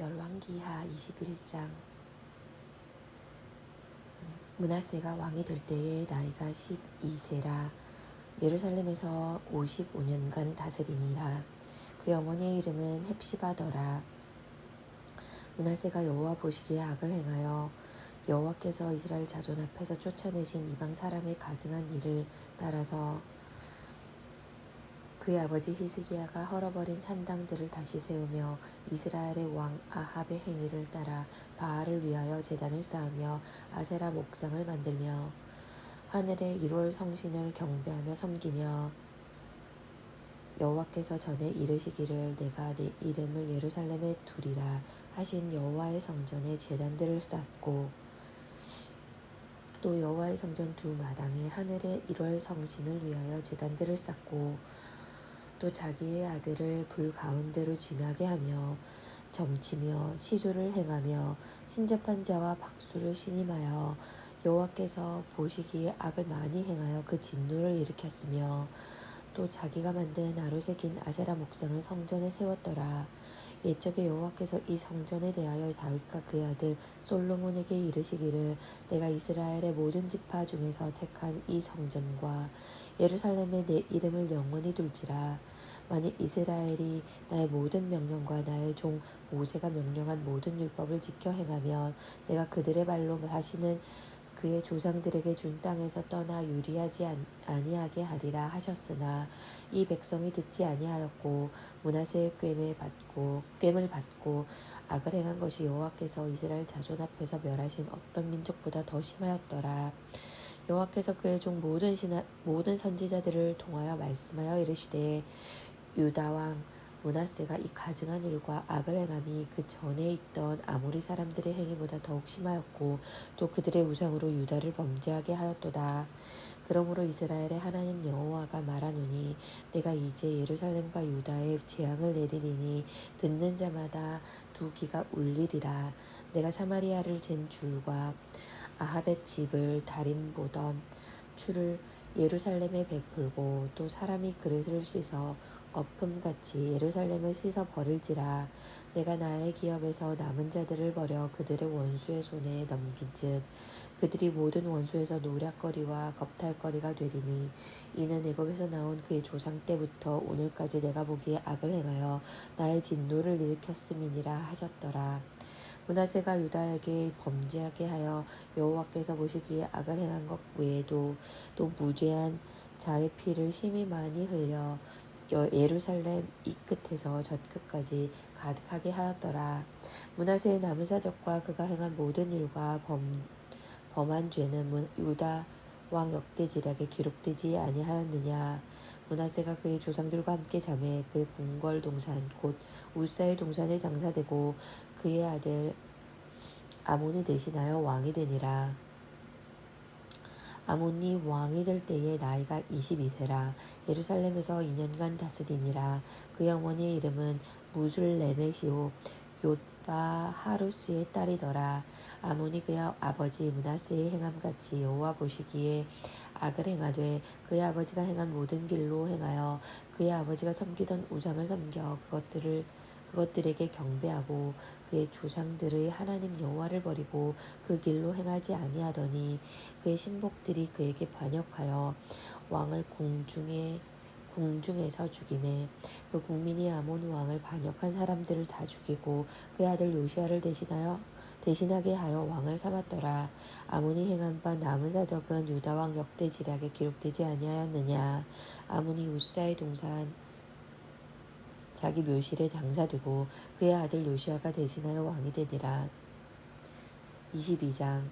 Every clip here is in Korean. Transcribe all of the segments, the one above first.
열왕기하 21장. 므낫세가 왕이 될 때에 나이가 12세라. 예루살렘에서 55년간 다스리니라. 그의 어머니의 이름은 헵시바더라. 므낫세가 여호와 보시기에 악을 행하여 여호와께서 이스라엘 자손 앞에서 쫓아내신 이방 사람의 가증한 일을 따라서 그의 아버지 히스기야가 헐어버린 산당들을 다시 세우며 이스라엘의 왕 아합의 행위를 따라 바알을 위하여 제단을 쌓으며 아세라 목상을 만들며 하늘의 1월 성신을 경배하며 섬기며 여호와께서 전에 이르시기를 내가 내 이름을 예루살렘에 두리라 하신 여호와의 성전에 제단들을 쌓고 또 여호와의 성전 두 마당에 하늘의 1월 성신을 위하여 제단들을 쌓고 또 자기의 아들을 불 가운데로 지나게 하며 점치며 시조를 행하며 신접한 자와 박수를 신임하여 여호와께서 보시기에 악을 많이 행하여 그 진노를 일으켰으며 또 자기가 만든 나로 새긴 아세라 목상을 성전에 세웠더라. 옛적에 여호와께서 이 성전에 대하여 다윗과 그의 아들 솔로몬에게 이르시기를 내가 이스라엘의 모든 지파 중에서 택한 이 성전과 예루살렘에 내 이름을 영원히 둘지라. 만일 이스라엘이 나의 모든 명령과 나의 종 모세가 명령한 모든 율법을 지켜 행하면 내가 그들의 발로 다시는 그의 조상들에게 준 땅에서 떠나 유리하지 아니하게 하리라 하셨으나 이 백성이 듣지 아니하였고 므낫세의 꾀을 받고 악을 행한 것이 여호와께서 이스라엘 자손 앞에서 멸하신 어떤 민족보다 더 심하였더라. 여호와께서 그의 종 모든 선지자들을 통하여 말씀하여 이르시되 유다 왕 므낫세가 이 가증한 일과 악을 행함이 그 전에 있던 아모리 사람들의 행위보다 더욱 심하였고 또 그들의 우상으로 유다를 범죄하게 하였도다. 그러므로 이스라엘의 하나님 여호와가 말하노니 내가 이제 예루살렘과 유다에 재앙을 내리리니 듣는 자마다 두 귀가 울리리라. 내가 사마리아를 잰 줄과 아합의 집을 다림 보던 추를 예루살렘에 베풀고 또 사람이 그릇을 씻어 거품같이 예루살렘을 씻어 버릴지라. 내가 나의 기업에서 남은 자들을 버려 그들의 원수의 손에 넘긴즉 그들이 모든 원수에서 노략거리와 겁탈거리가 되리니 이는 애굽에서 나온 그의 조상 때부터 오늘까지 내가 보기에 악을 행하여 나의 진노를 일으켰음이니라 하셨더라. 므낫세가 유다에게 범죄하게 하여 여호와께서 보시기에 악을 행한 것 외에도 또 무죄한 자의 피를 심히 많이 흘려 예루살렘 이 끝에서 저 끝까지 가득하게 하였더라. 므낫세의 남은 사적과 그가 행한 모든 일과 범한 죄는 유다 왕 역대지략에 기록되지 아니하였느냐. 므낫세가 그의 조상들과 함께 잠에 그의 궁궐 동산 곧 우사의 동산에 장사되고 그의 아들 아몬이 대신하여 왕이 되니라. 아몬이 왕이 될 때에 나이가 22세라. 예루살렘에서 2년간 다스리니라. 그의 어머니의 이름은 무술레메시오 욤바 하루스의 딸이더라. 아몬이 그의 아버지 므낫세의 행함같이 여호와 보시기에 악을 행하되 그의 아버지가 행한 모든 길로 행하여 그의 아버지가 섬기던 우상을 섬겨 그것들에게 경배하고 그의 조상들의 하나님 여호와를 버리고 그 길로 행하지 아니하더니 그의 신복들이 그에게 반역하여 왕을 궁중에서 죽이매 그 국민이 아몬 왕을 반역한 사람들을 다 죽이고 그의 아들 요시야를 대신하게 하여 왕을 삼았더라. 아몬이 행한 바 남은 사적은 유다 왕 역대지략에 기록되지 아니하였느냐. 아몬이 우사의 동산 자기 묘실에 장사되고 그의 아들 요시야가 대신하여 왕이 되니라. 22장.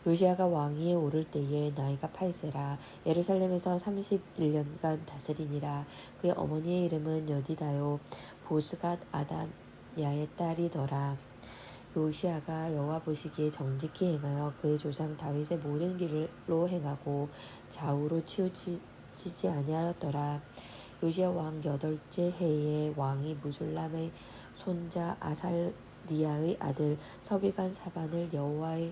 요시야가 왕위에 오를 때에 나이가 8세라. 예루살렘에서 31년간 다스리니라. 그의 어머니의 이름은 여디다요 보스갓 아다야의 딸이더라. 요시야가 여호와 보시기에 정직히 행하여 그의 조상 다윗의 모든 길로 행하고 좌우로 치우치지 아니하였더라. 요시야 왕 8째 해에 왕이 무술람의 손자 아살리야의 아들 서기관 사반을 여호와의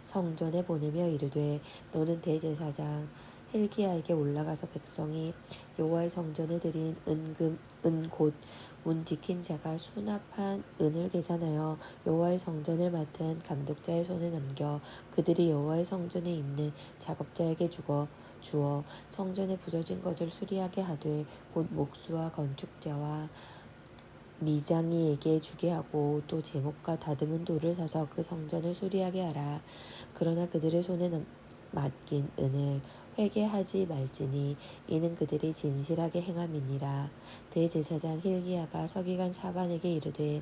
성전에 보내며 이르되 너는 대제사장 힐기야에게 올라가서 백성이 여호와의 성전에 드린 은곧 문 지킨 자가 수납한 은을 계산하여 여호와의 성전을 맡은 감독자의 손에 넘겨 그들이 여호와의 성전에 있는 작업자에게 주어 성전에 부서진 것을 수리하게 하되 곧 목수와 건축자와 미장이에게 주게 하고 또 제목과 다듬은 돌을 사서 그 성전을 수리하게 하라. 그러나 그들의 손에 맡긴 은을 회개하지 말지니 이는 그들이 진실하게 행함이니라. 대제사장 힐기야가 서기관 사반에게 이르되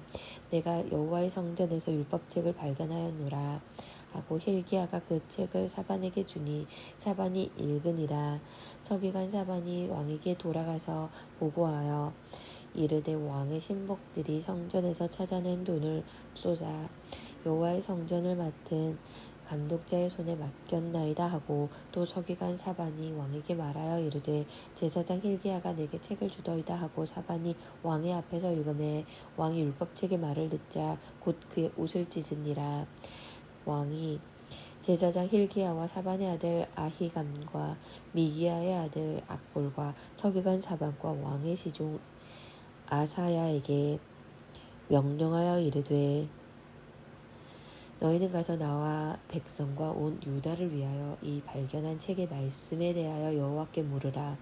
내가 여호와의 성전에서 율법책을 발견하였노라 하고 힐기야가 그 책을 사반에게 주니 사반이 읽으니라. 서기관 사반이 왕에게 돌아가서 보고하여 이르되 왕의 신복들이 성전에서 찾아낸 돈을 쏟아 여호와의 성전을 맡은 감독자의 손에 맡겼나이다 하고 또 서기관 사반이 왕에게 말하여 이르되 제사장 힐기야가 내게 책을 주더이다 하고 사반이 왕의 앞에서 읽음에 왕이 율법책의 말을 듣자 곧 그의 옷을 찢으니라. 왕이 제사장 힐기야와 사반의 아들 아히감과 미기야의 아들 악볼과 서기관 사반과 왕의 시종 아사야에게 명령하여 이르되 너희는 가서 나와 백성과 온 유다를 위하여 이 발견한 책의 말씀에 대하여 여호와께 물으라.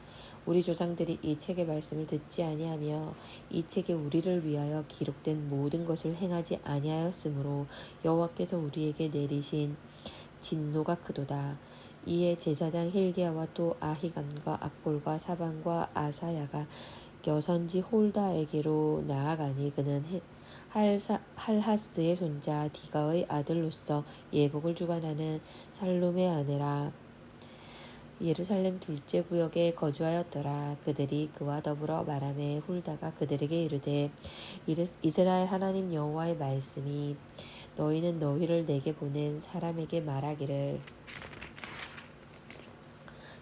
우리 조상들이 이 책의 말씀을 듣지 아니하며 이 책에 우리를 위하여 기록된 모든 것을 행하지 아니하였으므로 여호와께서 우리에게 내리신 진노가 크도다. 이에 제사장 힐기야와 또 아히감과 악볼과 사반과 아사야가 여선지 홀다에게로 나아가니 그는 할하스의 손자 디가의 아들로서 예복을 주관하는 살룸의 아내라. 예루살렘 둘째 구역에 거주하였더라. 그들이 그와 더불어 말하매 홀다가 그들에게 이르되 이스라엘 하나님 여호와의 말씀이 너희는 너희를 내게 보낸 사람에게 말하기를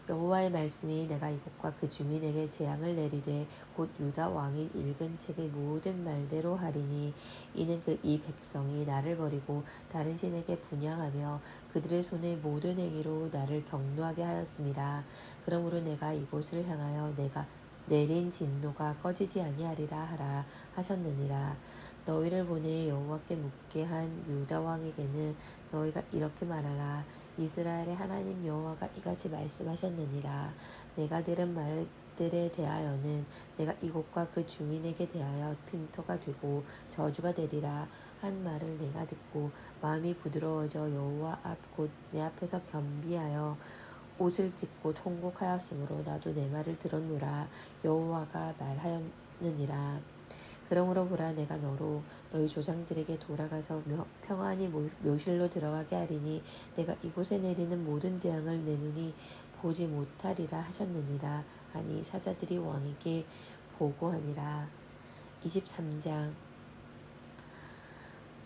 여호와의 말씀이 내가 이곳과 그 주민에게 재앙을 내리되 곧 유다 왕이 읽은 책의 모든 말대로 하리니 이는 이 백성이 나를 버리고 다른 신에게 분향하며 그들의 손의 모든 행위로 나를 경노하게 하였음이라. 그러므로 내가 이곳을 향하여 내가 내린 진노가 꺼지지 아니하리라 하라 하셨느니라. 너희를 보내 여호와께 묻게 한 유다 왕에게는 너희가 이렇게 말하라. 이스라엘의 하나님 여호와가 이같이 말씀하셨느니라. 내가 들은 말들에 대하여는 내가 이곳과 그 주민에게 대하여 빈터가 되고 저주가 되리라 한 말을 내가 듣고 마음이 부드러워져 여호와 앞 곧 내 앞에서 겸비하여 옷을 찢고 통곡하였으므로 나도 내 말을 들었노라. 여호와가 말하였느니라. 그러므로 보라 내가 너로 너희 조상들에게 돌아가서 평안히 묘실로 들어가게 하리니 내가 이곳에 내리는 모든 재앙을 내 눈이 보지 못하리라 하셨느니라 하니 사자들이 왕에게 보고하니라. 23장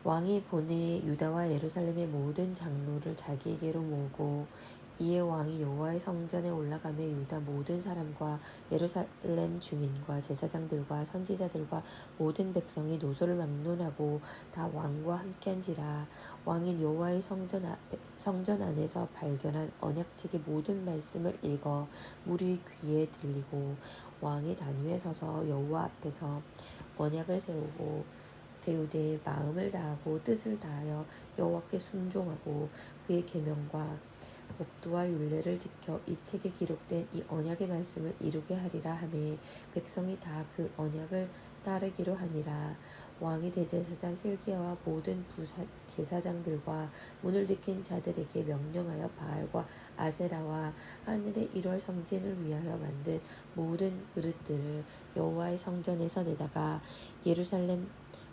왕이 보내 유다와 예루살렘의 모든 장로를 자기에게로 모으고 이에 왕이 여호와의 성전에 올라가며 유다 모든 사람과 예루살렘 주민과 제사장들과 선지자들과 모든 백성이 노소를 막론하고 다 왕과 함께한지라. 왕인 여호와의 성전 안에서 발견한 언약책의 모든 말씀을 읽어 무리 귀에 들리고 왕이 단 위에 서서 여호와 앞에서 언약을 세우되 마음을 다하고 뜻을 다하여 여호와께 순종하고 그의 계명과 법도와 율례를 지켜 이 책에 기록된 이 언약의 말씀을 이루게 하리라 하매 백성이 다 그 언약을 따르기로 하니라. 왕이 대제사장 힐기야와 모든 제사장들과 문을 지킨 자들에게 명령하여 바알과 아세라와 하늘의 1월 성진을 위하여 만든 모든 그릇들을 여호와의 성전에서 내다가 예루살렘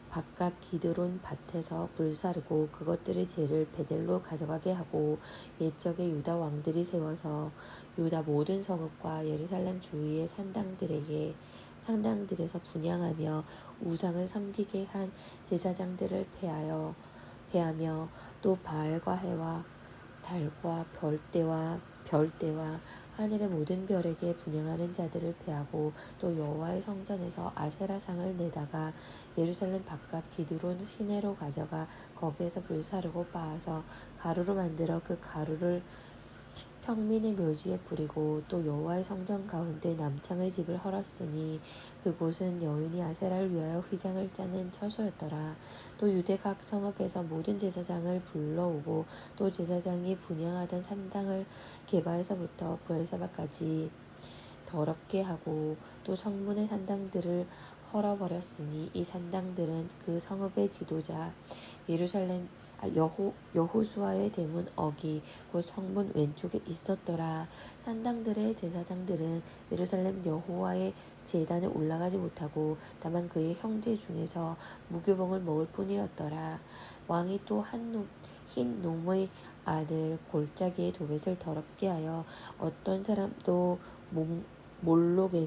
바깥 기드론 밭에서 불사르고 그것들의 재를 베델로 가져가게 하고 옛적에 유다 왕들이 세워서 유다 모든 성읍과 예루살렘 주위의 산당들에서 분향하며 우상을 섬기게 한 제사장들을 패하며 또 바알과 해와 달과 별대와 하늘의 모든 별에게 분향하는 자들을 패하고 또 여호와의 성전에서 아세라상을 내다가 예루살렘 바깥 기드론 시내로 가져가 거기에서 불사르고 빻아서 가루로 만들어 그 가루를 평민의 묘지에 뿌리고 또 여호와의 성전 가운데 남창의 집을 헐었으니 그곳은 여인이 아세라를 위하여 휘장을 짜는 처소였더라. 또 유대 각 성읍에서 모든 제사장을 불러오고 또 제사장이 분향하던 산당을 게바에서부터 브엘사바까지 더럽게 하고 또 성문의 산당들을 헐어버렸으니 이 산당들은 그 성읍의 지도자 예루살렘 여호수아의 대문 어기 곧 성문 왼쪽에 있었더라. 산당들의 제사장들은 예루살렘 여호와의 제단에 올라가지 못하고 다만 그의 형제 중에서 무교봉을 먹을 뿐이었더라. 왕이 또 흰 놈의 아들 골짜기의 도벳을 더럽게 하여 어떤 사람도 몰록에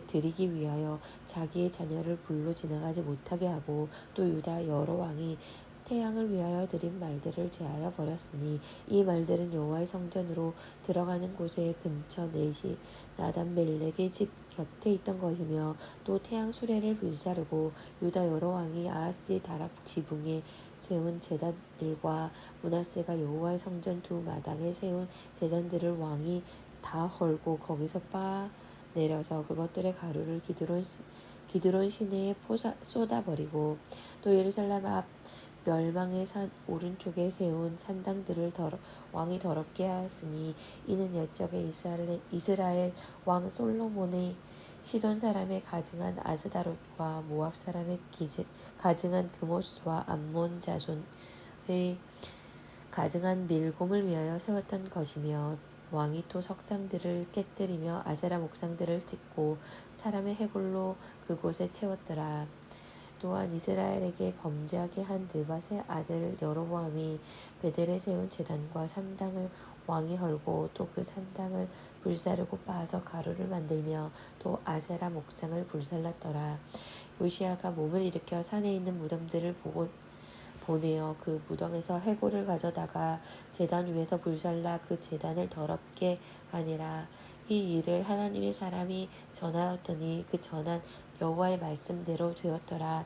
드리기 위하여 자기의 자녀를 불로 지나가지 못하게 하고 또 유다 여러 왕이 태양을 위하여 드린 말들을 제하여 버렸으니 이 말들은 여호와의 성전으로 들어가는 곳의 근처 넷이 나단멜렉의 집 곁에 있던 것이며 또 태양 수레를 불사르고 유다 여러 왕이 아하스의 다락 지붕에 세운 제단들과 므낫세가 여호와의 성전 두 마당에 세운 제단들을 왕이 다 헐고 거기서 내려서 그것들의 가루를 기드론 시내에 쏟아버리고 또 예루살렘 앞 멸망의 산 오른쪽에 세운 산당들을 왕이 더럽게 하였으니 이는 옛적에 이스라엘 왕 솔로몬의 시돈 사람의 가증한 아스다롯과 모압 사람의 가증한 그모스와 암몬 자손의 가증한 밀곰을 위하여 세웠던 것이며 왕이 또 석상들을 깨뜨리며 아세라 목상들을 찍고 사람의 해골로 그곳에 채웠더라. 또한 이스라엘에게 범죄하게 한 느밧의 아들 여로보암이 베델에 세운 제단과 산당을 왕이 헐고 또 그 산당을 불사르고 빻아서 가루를 만들며 또 아세라 목상을 불살랐더라. 요시야가 몸을 일으켜 산에 있는 무덤들을 보내어 그 무덤에서 해골을 가져다가 제단 위에서 불살라 그 제단을 더럽게 하니라. 이 일을 하나님의 사람이 전하였더니 그 전한 여호와의 말씀대로 되었더라.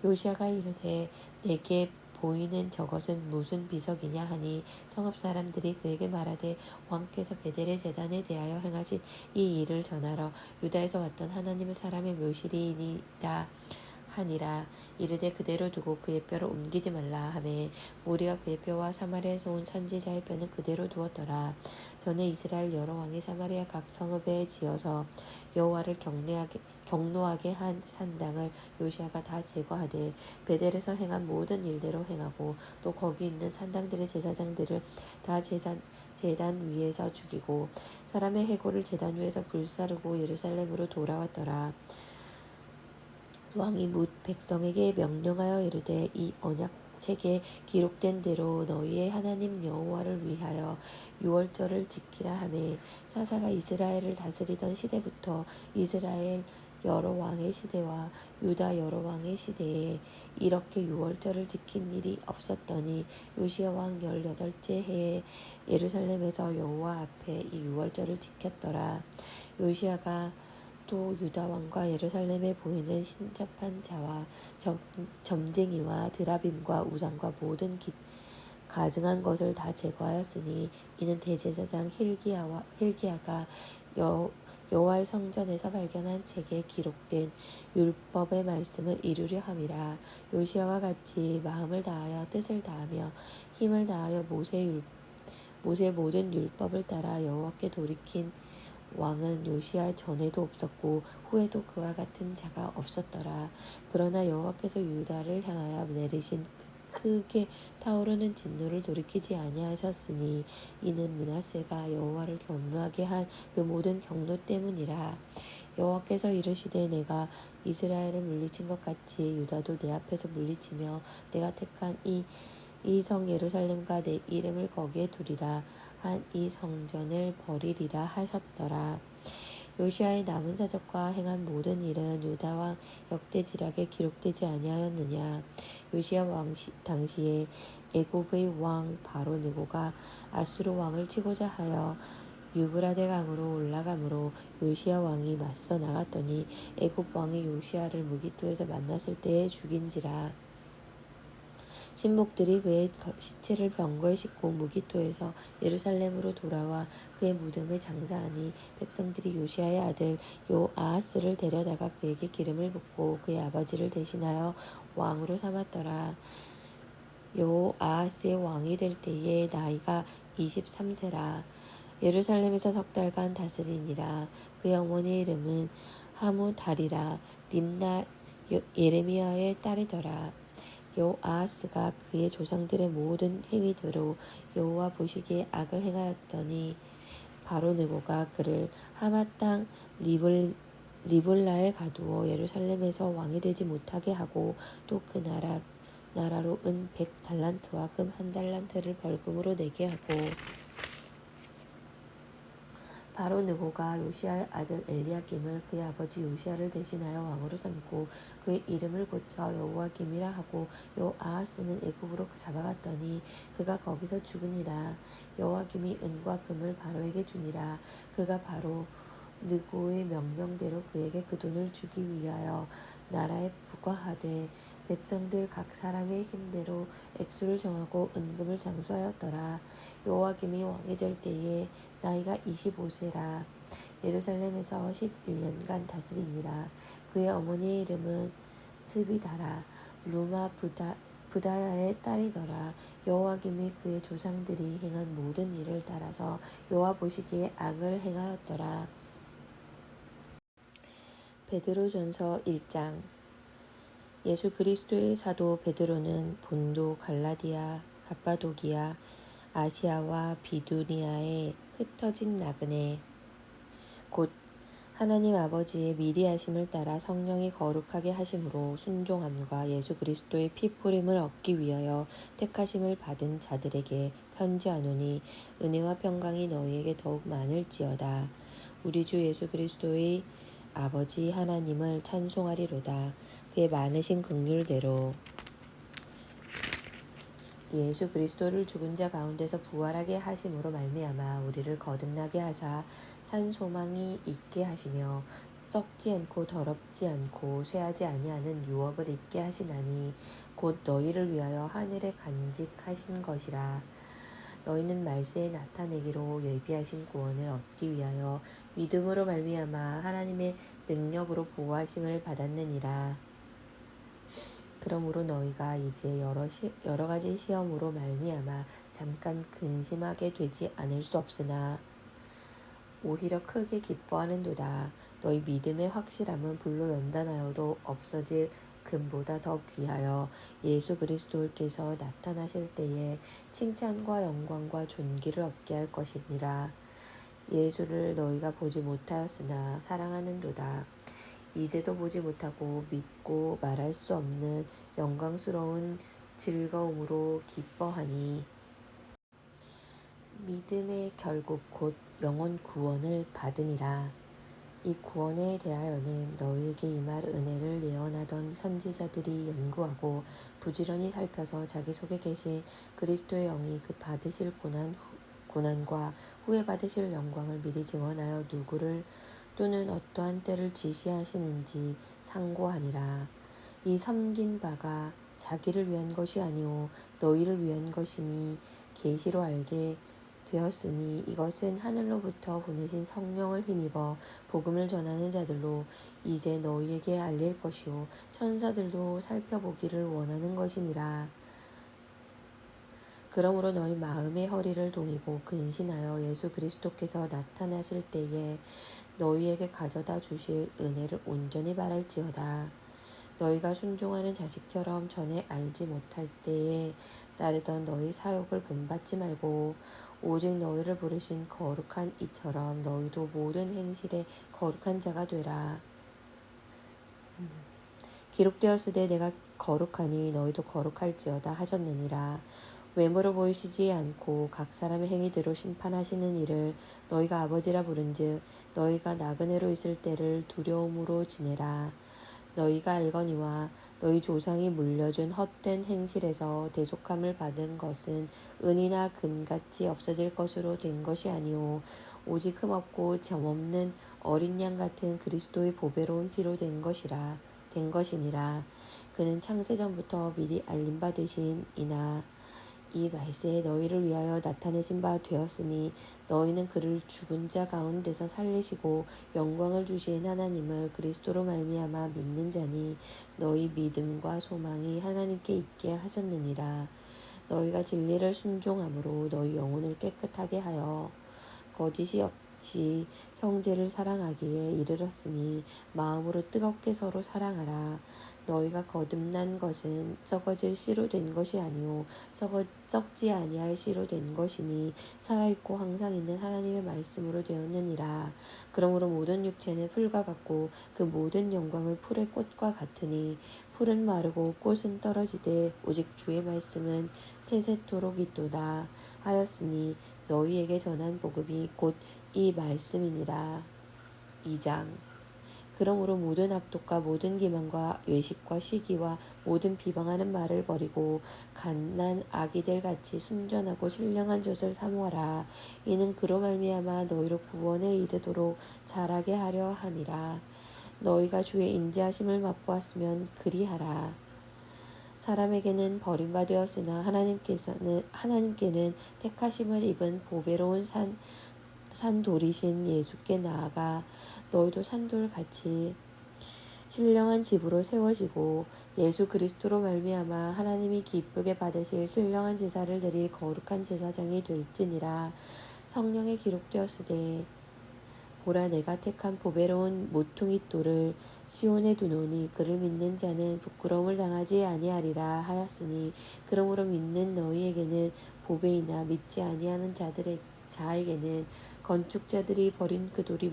요시야가 이르되 내게 보이는 저것은 무슨 비석이냐 하니 성읍 사람들이 그에게 말하되 왕께서 베델의 제단에 대하여 행하신 이 일을 전하러 유다에서 왔던 하나님의 사람의 묘실이니이다 하니라. 이르되 그대로 두고 그의 뼈를 옮기지 말라 하매 무리가 그의 뼈와 사마리아에서 온 선지자의 뼈는 그대로 두었더라. 전에 이스라엘 여러 왕이 사마리아 각 성읍에 지어서 여호와를 경노하게 한 산당을 요시야가 다 제거하되 베델에서 행한 모든 일대로 행하고 또 거기 있는 산당들의 제사장들을 다 제단 위에서 죽이고 사람의 해골을 제단 위에서 불사르고 예루살렘으로 돌아왔더라. 왕이 뭇 백성에게 명령하여 이르되 이 언약책에 기록된 대로 너희의 하나님 여호와를 위하여 유월절을 지키라 하매 사사가 이스라엘을 다스리던 시대부터 이스라엘 여러 왕의 시대와 유다 여러 왕의 시대에 이렇게 유월절을 지킨 일이 없었더니 요시야 왕 18째 해에 예루살렘에서 여호와 앞에 이 유월절을 지켰더라. 요시야가 또 유다 왕과 예루살렘에 보이는 신접한 자와 점쟁이와 드라빔과 우상과 모든 가증한 것을 다 제거하였으니 이는 대제사장 힐기야가 여호와의 성전에서 발견한 책에 기록된 율법의 말씀을 이루려 함이라. 요시야와 같이 마음을 다하여 뜻을 다하며 힘을 다하여 모세의 모든 율법을 따라 여호와께 돌이킨 왕은 요시야 전에도 없었고 후에도 그와 같은 자가 없었더라. 그러나 여호와께서 유다를 향하여 내리신 크게 타오르는 진노를 돌이키지 아니하셨으니 이는 므낫세가 여호와를 경노하게 한 그 모든 경노 때문이라. 여호와께서 이르시되 내가 이스라엘을 물리친 것 같이 유다도 내 앞에서 물리치며 내가 택한 이 성 예루살렘과 내 이름을 거기에 두리라 한 이 성전을 버리리라 하셨더라. 요시야의 남은 사적과 행한 모든 일은 유다 왕 역대지략에 기록되지 아니하였느냐. 요시야 왕 당시에 애굽의 왕 바로 느고가 아수르 왕을 치고자 하여 유브라데 강으로 올라가므로 요시야 왕이 맞서 나갔더니 애굽 왕이 요시야를 무기토에서 만났을 때에 죽인지라. 신복들이 그의 시체를 병거에 싣고 무기토에서 예루살렘으로 돌아와 그의 무덤에 장사하니 백성들이 요시야의 아들 요아하스를 데려다가 그에게 기름을 붓고 그의 아버지를 대신하여 왕으로 삼았더라. 요아하스의 왕이 될 때에 나이가 23세라. 예루살렘에서 석 달간 다스리니라. 그의 어머니의 이름은 하무달이라. 림나 예레미야의 딸이더라. 요아하스가 그의 조상들의 모든 행위대로 여호와 보시기에 악을 행하였더니 바로 느고가 그를 하마 땅 리블라에 가두어 예루살렘에서 왕이 되지 못하게 하고 또 그 나라로 은 100달란트와 금 1달란트를 벌금으로 내게 하고 바로 느고가 요시야의 아들 엘리야김을 그의 아버지 요시야를 대신하여 왕으로 삼고 그의 이름을 고쳐 여호와김이라 하고 요아하스는 애굽으로 잡아갔더니 그가 거기서 죽으니라. 여호와김이 은과 금을 바로에게 주니라. 그가 바로 느고의 명령대로 그에게 그 돈을 주기 위하여 나라에 부과하되 백성들 각 사람의 힘대로 액수를 정하고 은금을 장수하였더라. 여호와김이 왕이 될 때에 나이가 25세라. 예루살렘에서 11년간 다스리니라. 그의 어머니의 이름은 스비다라. 루마 부다야의 딸이더라. 여호와김이 그의 조상들이 행한 모든 일을 따라서 여호와 보시기에 악을 행하였더라. 베드로전서 1장. 예수 그리스도의 사도 베드로는 본도 갈라디아 갑바도기아 아시아와 비두니아에 흩어진 나그네 곧 하나님 아버지의 미리 하심을 따라 성령이 거룩하게 하심으로 순종함과 예수 그리스도의 피뿌림을 얻기 위하여 택하심을 받은 자들에게 편지하노니 은혜와 평강이 너희에게 더욱 많을지어다. 우리 주 예수 그리스도의 아버지 하나님을 찬송하리로다. 그의 많으신 긍휼대로 예수 그리스도를 죽은 자 가운데서 부활하게 하심으로 말미암아 우리를 거듭나게 하사 산 소망이 있게 하시며 썩지 않고 더럽지 않고 쇠하지 아니하는 유업을 입게 하시나니 곧 너희를 위하여 하늘에 간직하신 것이라. 너희는 말세에 나타내기로 예비하신 구원을 얻기 위하여 믿음으로 말미암아 하나님의 능력으로 보호하심을 받았느니라. 그러므로 너희가 이제 여러 가지 시험으로 말미암아 잠깐 근심하게 되지 않을 수 없으나 오히려 크게 기뻐하는도다. 너희 믿음의 확실함은 불로 연단하여도 없어질 금보다 더 귀하여 예수 그리스도께서 나타나실 때에 칭찬과 영광과 존귀를 얻게 할 것이니라. 예수를 너희가 보지 못하였으나 사랑하는도다. 이제도 보지 못하고 믿고 말할 수 없는 영광스러운 즐거움으로 기뻐하니 믿음의 결국 곧 영혼 구원을 받음이라. 이 구원에 대하여는 너희에게 임할 은혜를 예언하던 선지자들이 연구하고 부지런히 살펴서 자기 속에 계신 그리스도의 영이 그 받으실 고난과 후에 받으실 영광을 미리 증언하여 누구를 또는 어떠한 때를 지시하시는지 상고하니라. 이 섬긴 바가 자기를 위한 것이 아니오 너희를 위한 것임이 계시로 알게 되었으니 이것은 하늘로부터 보내신 성령을 힘입어 복음을 전하는 자들로 이제 너희에게 알릴 것이요 천사들도 살펴보기를 원하는 것이니라. 그러므로 너희 마음의 허리를 동이고 근신하여 예수 그리스도께서 나타나실 때에 너희에게 가져다 주실 은혜를 온전히 바랄지어다. 너희가 순종하는 자식처럼 전에 알지 못할 때에 따르던 너희 사욕을 본받지 말고 오직 너희를 부르신 거룩한 이처럼 너희도 모든 행실에 거룩한 자가 되라. 기록되었으되 내가 거룩하니 너희도 거룩할지어다 하셨느니라. 외모로 보이시지 않고 각 사람의 행위대로 심판하시는 이를 너희가 아버지라 부른즉 너희가 나그네로 있을 때를 두려움으로 지내라. 너희가 알거니와 너희 조상이 물려준 헛된 행실에서 대속함을 받은 것은 은이나 금같이 없어질 것으로 된 것이 아니오 오직 흠없고 점없는 어린 양 같은 그리스도의 보배로운 피로 된 것이니라. 그는 창세전부터 미리 알림 받으신 이나 이 말세에 너희를 위하여 나타내신 바 되었으니 너희는 그를 죽은 자 가운데서 살리시고 영광을 주신 하나님을 그리스도로 말미암아 믿는 자니 너희 믿음과 소망이 하나님께 있게 하셨느니라. 너희가 진리를 순종함으로 너희 영혼을 깨끗하게 하여 거짓이 없이 형제를 사랑하기에 이르렀으니 마음으로 뜨겁게 서로 사랑하라. 너희가 거듭난 것은 썩어질 씨로 된 것이 아니요 썩지 아니할 씨로 된 것이니 살아있고 항상 있는 하나님의 말씀으로 되었느니라. 그러므로 모든 육체는 풀과 같고 그 모든 영광은 풀의 꽃과 같으니 풀은 마르고 꽃은 떨어지되 오직 주의 말씀은 세세토록 있도다 하였으니 너희에게 전한 복음이 곧 이 말씀이니라. 2장. 그러므로 모든 악독과 모든 기만과 외식과 시기와 모든 비방하는 말을 버리고 갓난 아기들 같이 순전하고 신령한 젖을 사모하라. 이는 그로 말미암아 너희로 구원에 이르도록 자라게 하려 함이라. 너희가 주의 인자하심을 맛보았으면 그리하라. 사람에게는 버림받았으나 하나님께는 택하심을 입은 보배로운 산돌이신 예수께 나아가 너희도 산돌같이 신령한 집으로 세워지고 예수 그리스도로 말미암아 하나님이 기쁘게 받으실 신령한 제사를 드릴 거룩한 제사장이 될지니라. 성령에 기록되었으되 보라 내가 택한 보배로운 모퉁이 돌을 시온에 두노니 그를 믿는 자는 부끄러움을 당하지 아니하리라 하였으니 그러므로 믿는 너희에게는 보배이나 믿지 아니하는 자에게는 건축자들이 버린 그 돌이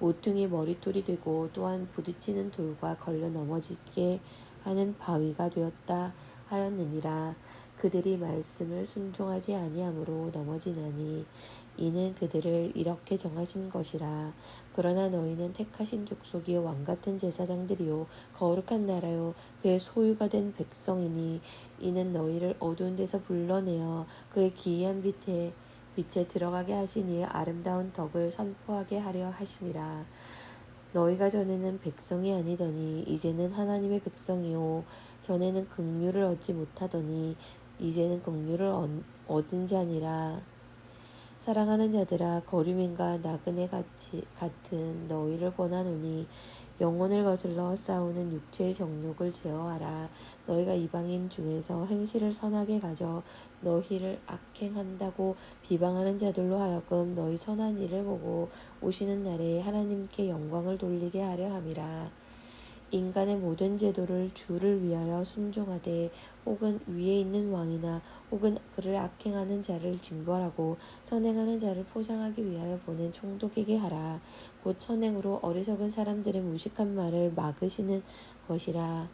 모퉁이의 머릿돌이 되고 또한 부딪히는 돌과 걸려 넘어지게 하는 바위가 되었다 하였느니라. 그들이 말씀을 순종하지 아니함으로 넘어지나니 이는 그들을 이렇게 정하신 것이라. 그러나 너희는 택하신 족속이요 왕같은 제사장들이요 거룩한 나라요 그의 소유가 된 백성이니 이는 너희를 어두운 데서 불러내어 그의 기이한 빛에 들어가게 하시니 아름다운 덕을 선포하게 하려 하심이라. 너희가 전에는 백성이 아니더니 이제는 하나님의 백성이요 전에는 긍휼을 얻지 못하더니 이제는 긍휼을 얻은 자니라. 사랑하는 자들아 거류민과 나그네 같은 너희를 권하노니 영혼을 거슬러 싸우는 육체의 정욕을 제어하라. 너희가 이방인 중에서 행실을 선하게 가져 너희를 악행한다고 비방하는 자들로 하여금 너희 선한 일을 보고 오시는 날에 하나님께 영광을 돌리게 하려 함이라. 인간의 모든 제도를 주를 위하여 순종하되 혹은 위에 있는 왕이나 혹은 그를 악행하는 자를 징벌하고 선행하는 자를 포상하기 위하여 보낸 총독에게 하라. 곧 선행으로 어리석은 사람들의 무식한 말을 막으시는 것이라.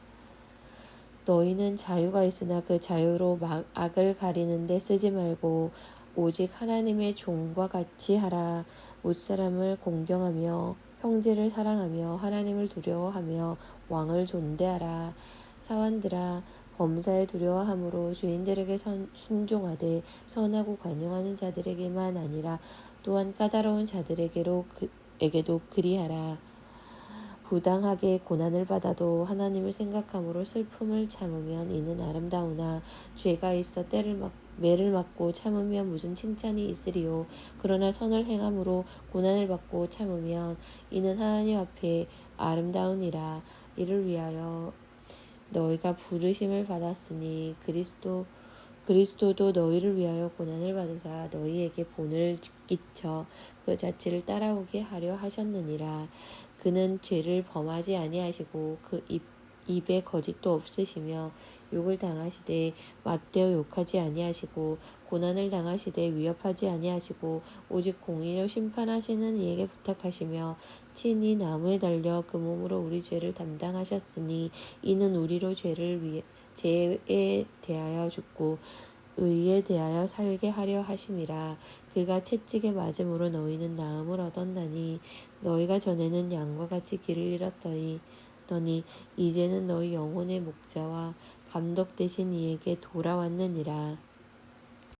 너희는 자유가 있으나 그 자유로 악을 가리는 데 쓰지 말고 오직 하나님의 종과 같이 하라. 무사람을 공경하며 형제를 사랑하며 하나님을 두려워하며 왕을 존대하라. 사환들아 범사에 두려워함으로 주인들에게 순종하되 선하고 관용하는 자들에게만 아니라 또한 까다로운 자들에게도 그리하라. 부당하게 고난을 받아도 하나님을 생각함으로 슬픔을 참으면 이는 아름다우나 죄가 있어 매를 맞고 참으면 무슨 칭찬이 있으리요. 그러나 선을 행함으로 고난을 받고 참으면 이는 하나님 앞에 아름다우니라. 이를 위하여 너희가 부르심을 받았으니 그리스도도 너희를 위하여 고난을 받으사 너희에게 본을 끼쳐 그 자취를 따라오게 하려 하셨느니라. 그는 죄를 범하지 아니하시고 그 입에 거짓도 없으시며 욕을 당하시되 맞대어 욕하지 아니하시고 고난을 당하시되 위협하지 아니하시고 오직 공의로 심판하시는 이에게 부탁하시며 친히 나무에 달려 그 몸으로 우리 죄를 담당하셨으니 이는 우리로 죄에 대하여 죽고 의에 대하여 살게 하려 하심이라. 그가 채찍에 맞음으로 너희는 나음을 얻었나니 너희가 전에는 양과 같이 길을 잃었더니 이제는 너희 영혼의 목자와 감독 되신 이에게 돌아왔느니라.